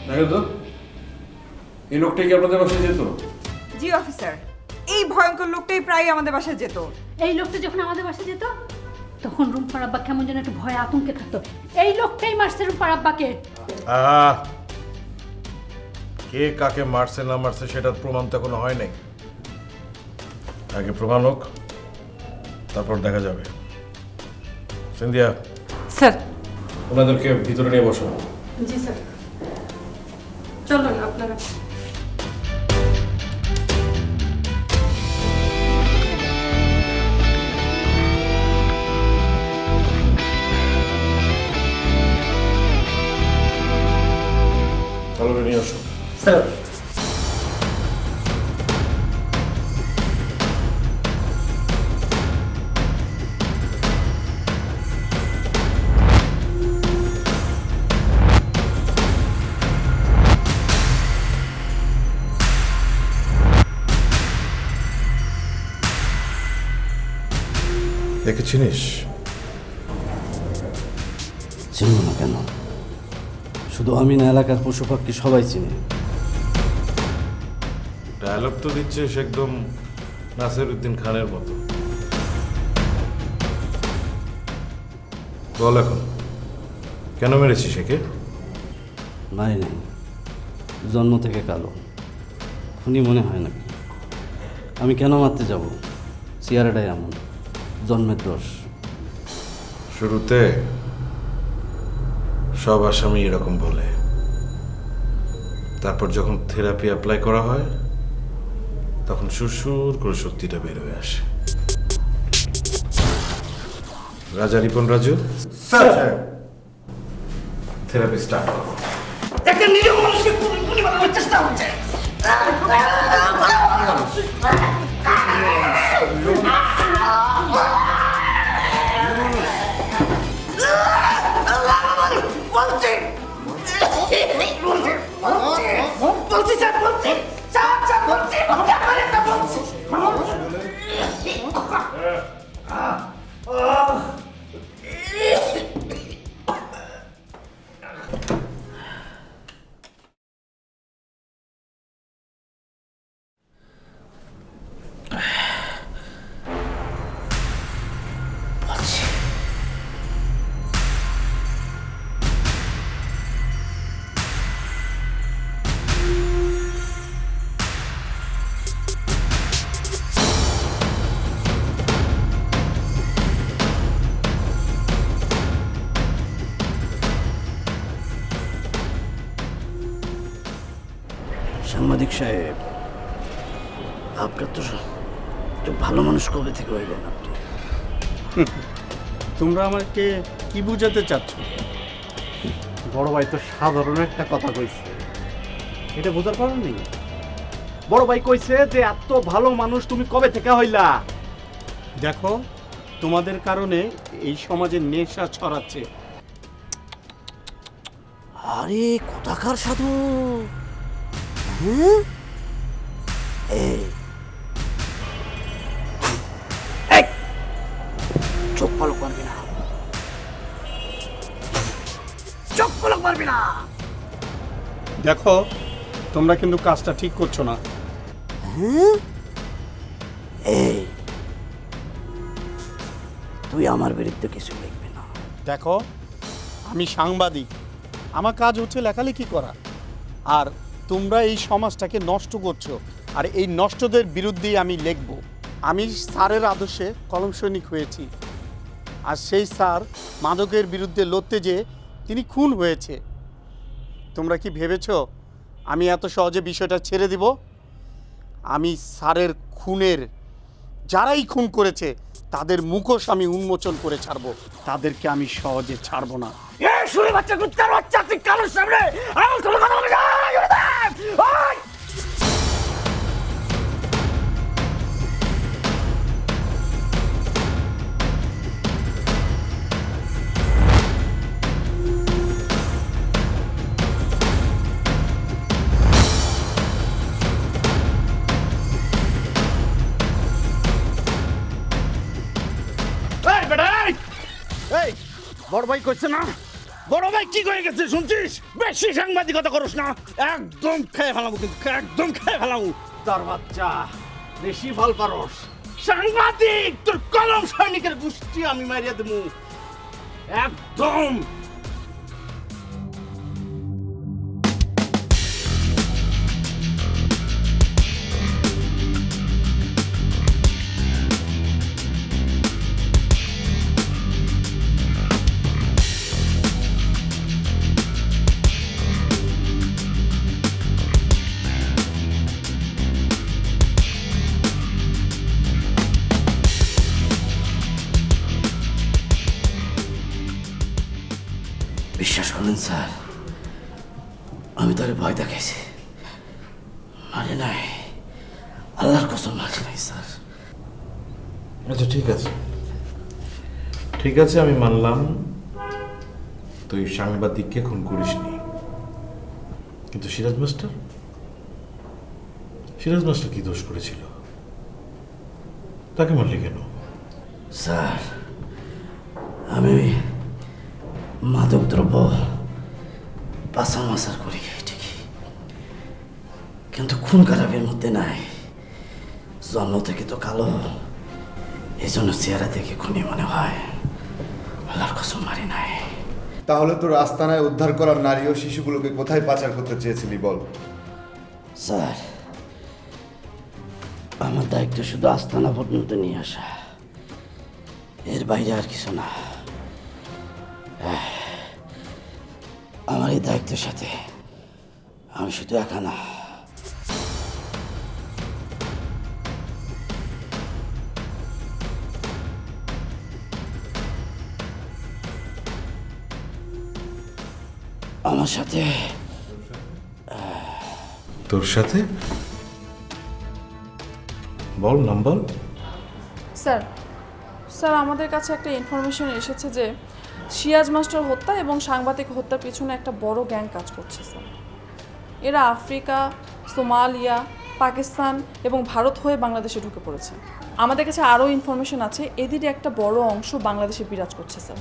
দেখেন তো এই লোকটা কি আপনাদের বাসায় যেত? জি অফিসার, এই ভয়ঙ্কর লোকটাই প্রায় আমাদের বাসায় যেত। এই লোকটা যখন আমাদের বাসায় যেত তখন রুম্পার আব্বা কেমন যেন একটু ভয় আতঙ্কে থাকতো। এই লোকটাই মারছে রুম্পার আব্বাকে। কে কাকে মারছে না মারছে সেটার প্রমাণ তো এখনো হয় নাই। আগে প্রমাণ হোক, তারপর দেখা যাবে। সিন্ধিয়া, স্যার। ওনাদেরকে ভিতরে নিয়ে বসো। জি স্যার, চলুন আপনারা। চলো নিয়ে আসো। স্যার দেখে চিনিস? চিনব না কেন? শুধু আমি না, এলাকার পশু পাখি সবাই চিনে। ডায়লগ তো দিচ্ছিস একদম নাসির উদ্দিন খানের মতো। বল এখন, কেন মেরেছিস একে? মারি নাই, জন্ম থেকে কালো। খুনি মনে হয় নাকি? আমি কেন মারতে যাব? চেয়ারটাই এমন, জন্মের দোষ। শুরুতে সব আসামি এরকম বলে, তারপর যখন থেরাপি অ্যাপ্লাই করা হয় তখন সুরসুর করে সত্যিটা বের হয়ে আসে। রাজা Ripon Raju, sir therapy start করো। একটা নিরীহ মানুষকে খুনি বানানোর চেষ্টা হচ্ছে। বলছি স্যার, বলছি স্যার, বলছি আমার একটা বলছি। সাংবাদিক সাহেব, আপনার তো ভালো মানুষ কবে থেকে হইলেন আপনি? তোমরা আমাকে কি বুঝাতে চাচ্ছ? বড় ভাই তো সাধারণ একটা কথা কইছে, এটা বোঝার কারণ নেই। বড় ভাই কইছে যে এত ভালো মানুষ তুমি কবে থেকে হইলা। দেখো, তোমাদের কারণে এই সমাজে নেশা ছড়াচ্ছে। আরে কোথাকার সাধু! হ্যাঁ, এই চোখ পলক মারবি না, চোখ পলক মারবি না। দেখো, তোমরা কিন্তু কাজটা ঠিক করছো না। হ্যাঁ, এই তুই আমার বিরুদ্ধে কিছু লিখবি না। দেখো, আমি সাংবাদিক, আমার কাজ হচ্ছে লেখালেখি করা। আর তোমরা এই সমাজটাকে নষ্ট করছো, আর এই নষ্টদের বিরুদ্ধেই আমি লিখব। আমি স্যারের আদর্শে কলম সৈনিক হয়েছি, আর সেই স্যার মাদকের বিরুদ্ধে লড়তে যেয়ে তিনি খুন হয়েছে। তোমরা কি ভেবেছো আমি এত সহজে বিষয়টা ছেড়ে দিব? আমি স্যারের খুনের, যারাই খুন করেছে তাদের মুখোশ আমি উন্মোচন করে ছাড়বো, তাদেরকে আমি সহজে ছাড়বো না। শুনে বাচ্চা কুত্তার বাচ্চা, তুই কারোর সামনে আমার কোনো কথা বলে যা। এই বড় ভাই কইছে না বড় ভাই কি করে গেছে শুনছিস? বেশি সাংবাদিকতা করস না, একদম খেয়ে ফেলাবো, কিন্তু একদম খেয়ে ফেলাবো। তার বাচ্চা বেশি ফল পারস। সাংবাদিক তোর কলম সৈনিকের গোষ্ঠী আমি মারিয়া দেবো একদম। বিশ্বাস করুন স্যার, আমি তার ভয় দেখাইছি, মারি নাই, আল্লাহর কসম মারি নাই স্যার। আচ্ছা ঠিক আছে, ঠিক আছে, আমি মানলাম তুই সাংবাদিককে খুন করিসনি, কিন্তু সিরাজ মাস্টার কি দোষ করেছিল? তাকে মারলি কেন? স্যার, আমি মাদক দ্রব্য পাচার মাচার করি ঠিকই, কিন্তু খুন খারাপের মধ্যে নাই। জন্ম থেকে তো কালো, এই জন্য চেহারা দেখে খুনি মনে হয়। আল্লাহর কসম মারি নাই। তাহলে তোর আস্তানায় উদ্ধার করা নারী ও শিশুগুলোকে কোথায় পাচার করতে চেয়েছিলি বল? স্যার, আমার দায়িত্ব শুধু আস্তানা পর্যন্ত নিয়ে আসা, এর বাইরে আর কিছু না। আমার এই দায়িত্বের সাথে আমি শুধু একা না, আমার সাথে তোর সাথে বল নাম্বার। স্যার আমাদের কাছে একটা ইনফরমেশন এসেছে যে সিরাজ মাস্টার হত্যা এবং সাংবাদিক হত্যার পিছনে একটা বড় গ্যাং কাজ করছে স্যার। এরা আফ্রিকা, সোমালিয়া, পাকিস্তান এবং ভারত হয়ে বাংলাদেশে ঢুকে পড়েছে। আমাদের কাছে আরও ইনফরমেশন আছে এদেরই একটা বড় অংশ বাংলাদেশে বিরাজ করছে স্যার।